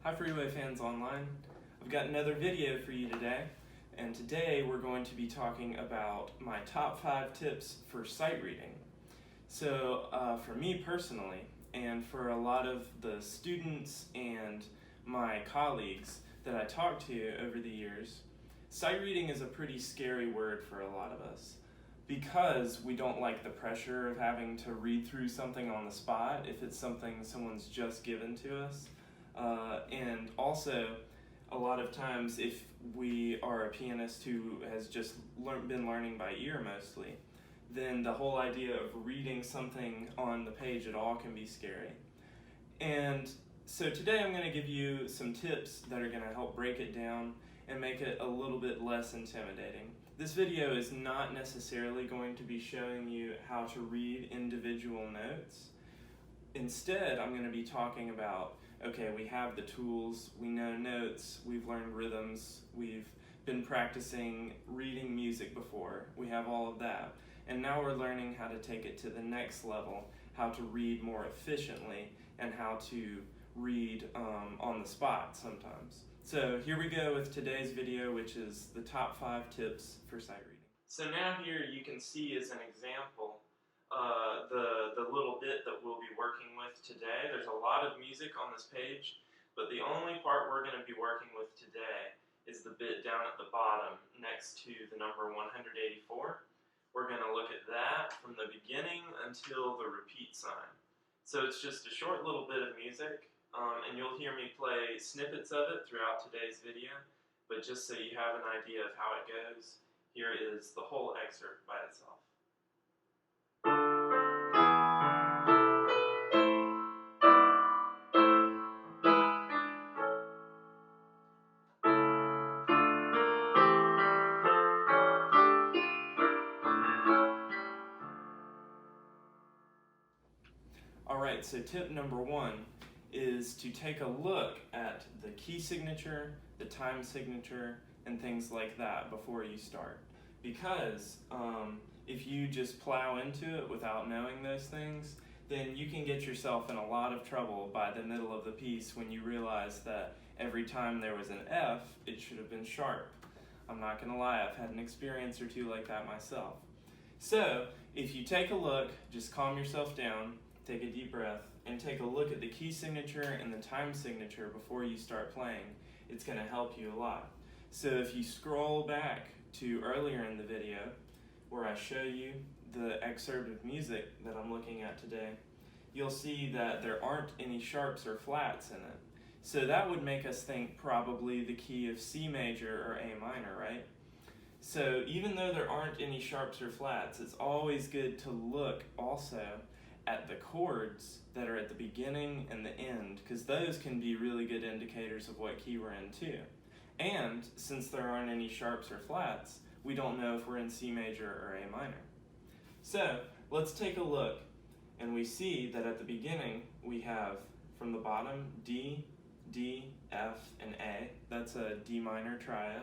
Hi Freeway fans online. I've got another video for you today, and today we're going to be talking about my top 5 tips for sight reading. So for me personally, and for a lot of the students and my colleagues that I talk to over the years, sight reading is a pretty scary word for a lot of us because we don't like the pressure of having to read through something on the spot if it's something someone's just given to us. And also, a lot of times if we are a pianist who has just been learning by ear mostly, then the whole idea of reading something on the page at all can be scary. And so today I'm going to give you some tips that are going to help break it down and make it a little bit less intimidating. This video is not necessarily going to be showing you how to read individual notes. Instead, I'm going to be talking about, okay, we have the tools, we know notes, we've learned rhythms, we've been practicing reading music before, we have all of that. And now we're learning how to take it to the next level, how to read more efficiently and how to read on the spot sometimes. So here we go with today's video, which is the top 5 tips for sight reading. So now here you can see as an example the little bit that we'll be working with today. There's a lot of music on this page, but the only part we're going to be working with today is the bit down at the bottom next to the number 184. We're going to look at that from the beginning until the repeat sign. So it's just a short little bit of music, and you'll hear me play snippets of it throughout today's video, but just so you have an idea of how it goes, here is the whole excerpt by itself. Alright, so tip number 1 is to take a look at the key signature, the time signature, and things like that before you start. Because if you just plow into it without knowing those things, then you can get yourself in a lot of trouble by the middle of the piece when you realize that every time there was an F, it should have been sharp. I'm not going to lie, I've had an experience or two like that myself. So, if you take a look, just calm yourself down, take a deep breath, and take a look at the key signature and the time signature before you start playing. It's going to help you a lot. So if you scroll back to earlier in the video where I show you the excerpt of music that I'm looking at today, you'll see that there aren't any sharps or flats in it. So that would make us think probably the key of C major or A minor, right? So even though there aren't any sharps or flats, it's always good to look also at the chords that are at the beginning and the end, because those can be really good indicators of what key we're in too. And since there aren't any sharps or flats, we don't know if we're in C major or A minor. So let's take a look, and we see that at the beginning we have from the bottom D, D, F, and A. That's a D minor triad.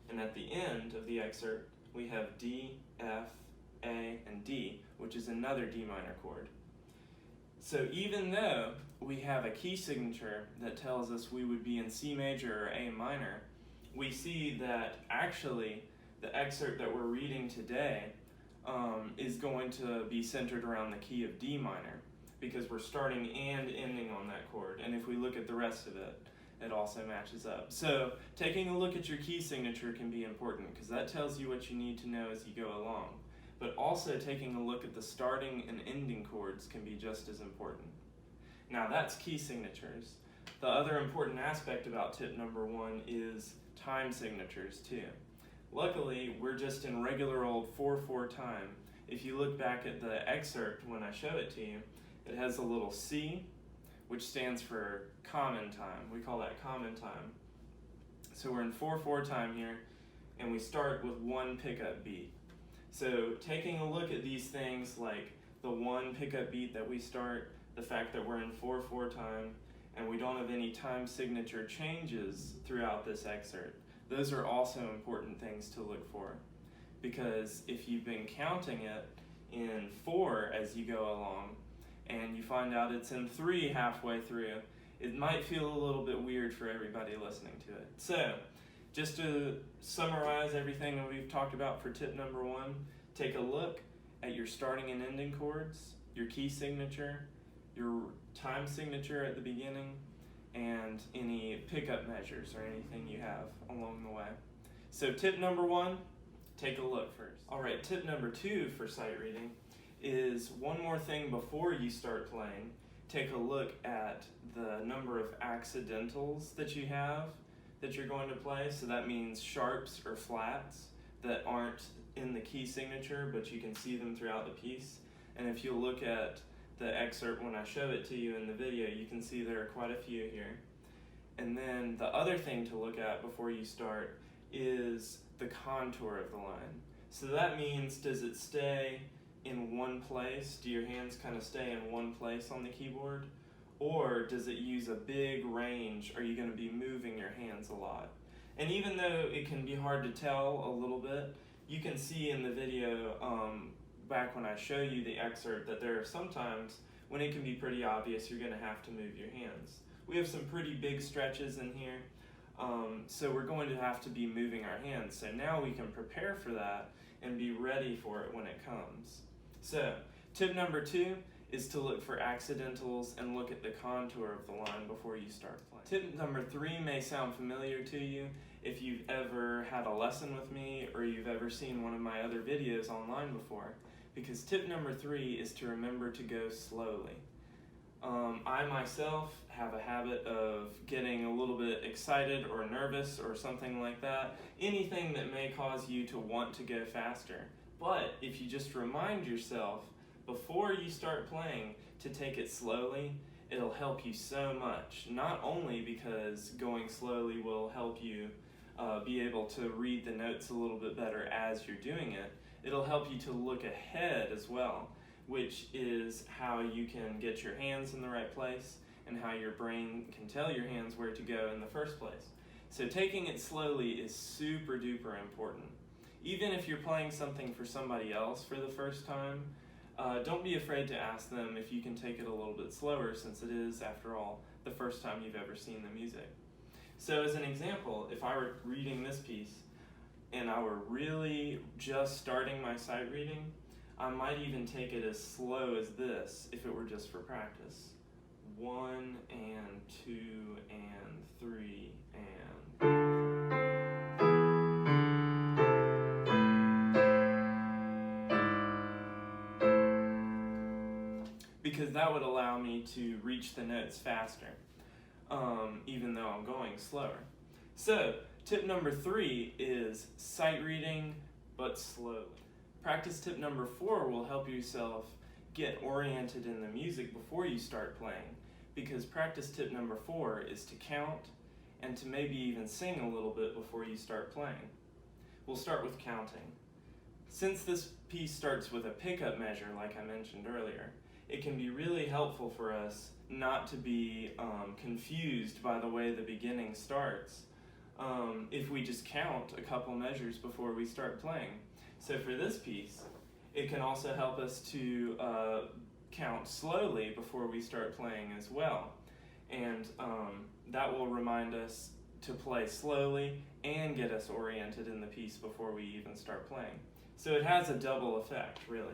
And at the end of the excerpt we have D, F, A, and D, which is another D minor chord. So even though we have a key signature that tells us we would be in C major or A minor, we see that actually the excerpt that we're reading today is going to be centered around the key of D minor, because we're starting and ending on that chord. And if we look at the rest of it, it also matches up. So taking a look at your key signature can be important, because that tells you what you need to know as you go along. But also taking a look at the starting and ending chords can be just as important. Now that's key signatures. The other important aspect about tip number 1 is time signatures too. Luckily, we're just in regular old 4/4 time. If you look back at the excerpt when I show it to you, it has a little C, which stands for common time. We call that common time. So we're in 4/4 time here, and we start with 1 pickup beat. So taking a look at these things like the 1 pickup beat that we start, the fact that we're in 4/4 time, and we don't have any time signature changes throughout this excerpt, those are also important things to look for. Because if you've been counting it in 4 as you go along, and you find out it's in 3 halfway through, it might feel a little bit weird for everybody listening to it. So, just to summarize everything that we've talked about for tip number 1, take a look at your starting and ending chords, your key signature, your time signature at the beginning, and any pickup measures or anything you have along the way. So tip number 1, take a look first. Alright, tip number 2 for sight reading is one more thing before you start playing. Take a look at the number of accidentals that you have that you're going to play. So that means sharps or flats that aren't in the key signature, but you can see them throughout the piece. And if you look at the excerpt when I show it to you in the video, you can see there are quite a few here. And then the other thing to look at before you start is the contour of the line. So that means, does it stay in one place? Do your hands kind of stay in one place on the keyboard? Or does it use a big range? Are you going to be moving your hands a lot? And even though it can be hard to tell a little bit, you can see in the video back when I show you the excerpt that there are sometimes when it can be pretty obvious you're going to have to move your hands. We have some pretty big stretches in here, so we're going to have to be moving our hands. So now we can prepare for that and be ready for it when it comes. So tip number 2 is to look for accidentals and look at the contour of the line before you start playing. Tip number 3 may sound familiar to you if you've ever had a lesson with me or you've ever seen one of my other videos online before, because tip number 3 is to remember to go slowly. I myself have a habit of getting a little bit excited or nervous or something like that, anything that may cause you to want to go faster. But if you just remind yourself before you start playing to take it slowly, it'll help you so much. Not only because going slowly will help you be able to read the notes a little bit better as you're doing it, it'll help you to look ahead as well, which is how you can get your hands in the right place and how your brain can tell your hands where to go in the first place. So taking it slowly is super duper important. Even if you're playing something for somebody else for the first time, don't be afraid to ask them if you can take it a little bit slower, since it is, after all, the first time you've ever seen the music. So as an example, if I were reading this piece and I were really just starting my sight reading, I might even take it as slow as this if it were just for practice. 1 and 2 and 3 and... because that would allow me to reach the notes faster, even though I'm going slower. So, tip number 3 is sight reading, but slowly. Practice tip number 4 will help yourself get oriented in the music before you start playing, because practice tip number 4 is to count and to maybe even sing a little bit before you start playing. We'll start with counting. Since this piece starts with a pickup measure, like I mentioned earlier, it can be really helpful for us not to be confused by the way the beginning starts if we just count a couple measures before we start playing. So for this piece, it can also help us to count slowly before we start playing as well. And that will remind us to play slowly and get us oriented in the piece before we even start playing. So it has a double effect, really.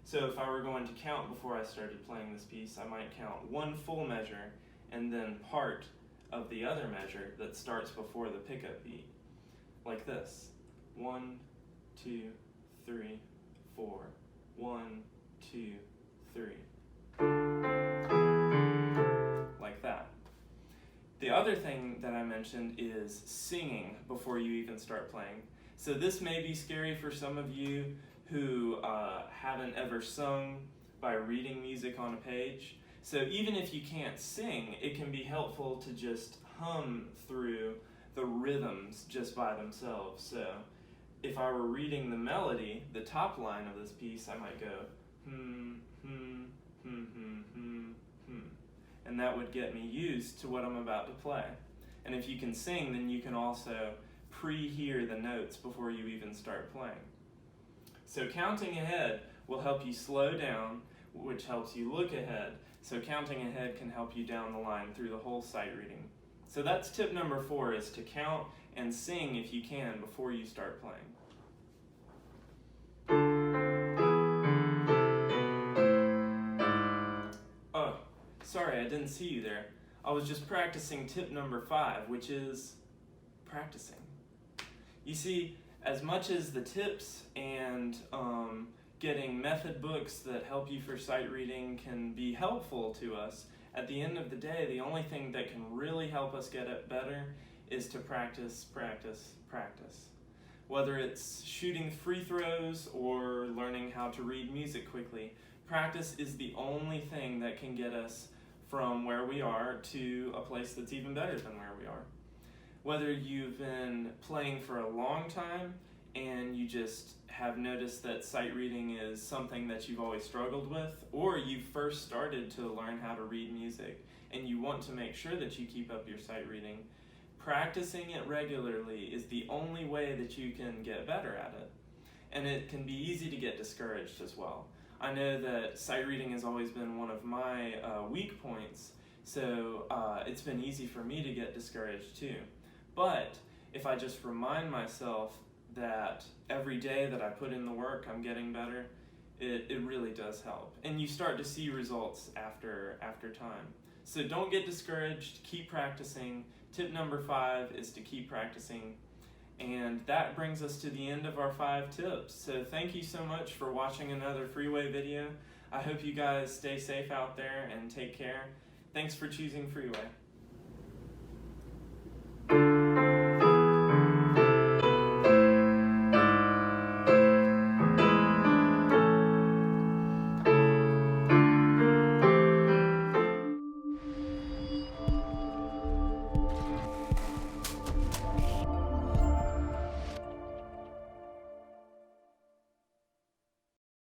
So if I were going to count before I started playing this piece, I might count one full measure and then part of the other measure that starts before the pickup beat, like this. 1, 2, 3, 4. 1, 2, 3. Like that. The other thing that I mentioned is singing before you even start playing. So this may be scary for some of you who haven't ever sung by reading music on a page. So even if you can't sing, it can be helpful to just hum through the rhythms just by themselves. So if I were reading the melody, the top line of this piece, I might go and that would get me used to what I'm about to play. And if you can sing, then you can also pre-hear the notes before you even start playing. So counting ahead will help you slow down, which helps you look ahead. So counting ahead can help you down the line through the whole sight reading. So that's tip number 4, is to count and sing if you can before you start playing. Oh, sorry, I didn't see you there. I was just practicing tip number 5, which is practicing. You see, as much as the tips and getting method books that help you for sight reading can be helpful to us, at the end of the day, the only thing that can really help us get it better is to practice, practice, practice. Whether it's shooting free throws or learning how to read music quickly, practice is the only thing that can get us from where we are to a place that's even better than where we are. Whether you've been playing for a long time and you just have noticed that sight reading is something that you've always struggled with, or you first started to learn how to read music and you want to make sure that you keep up your sight reading, practicing it regularly is the only way that you can get better at it. And it can be easy to get discouraged as well. I know that sight reading has always been one of my weak points, so it's been easy for me to get discouraged too. But if I just remind myself that every day that I put in the work, I'm getting better, it really does help. And you start to see results after time. So don't get discouraged, keep practicing. Tip number 5 is to keep practicing. And that brings us to the end of our 5 tips. So thank you so much for watching another Freeway video. I hope you guys stay safe out there and take care. Thanks for choosing Freeway.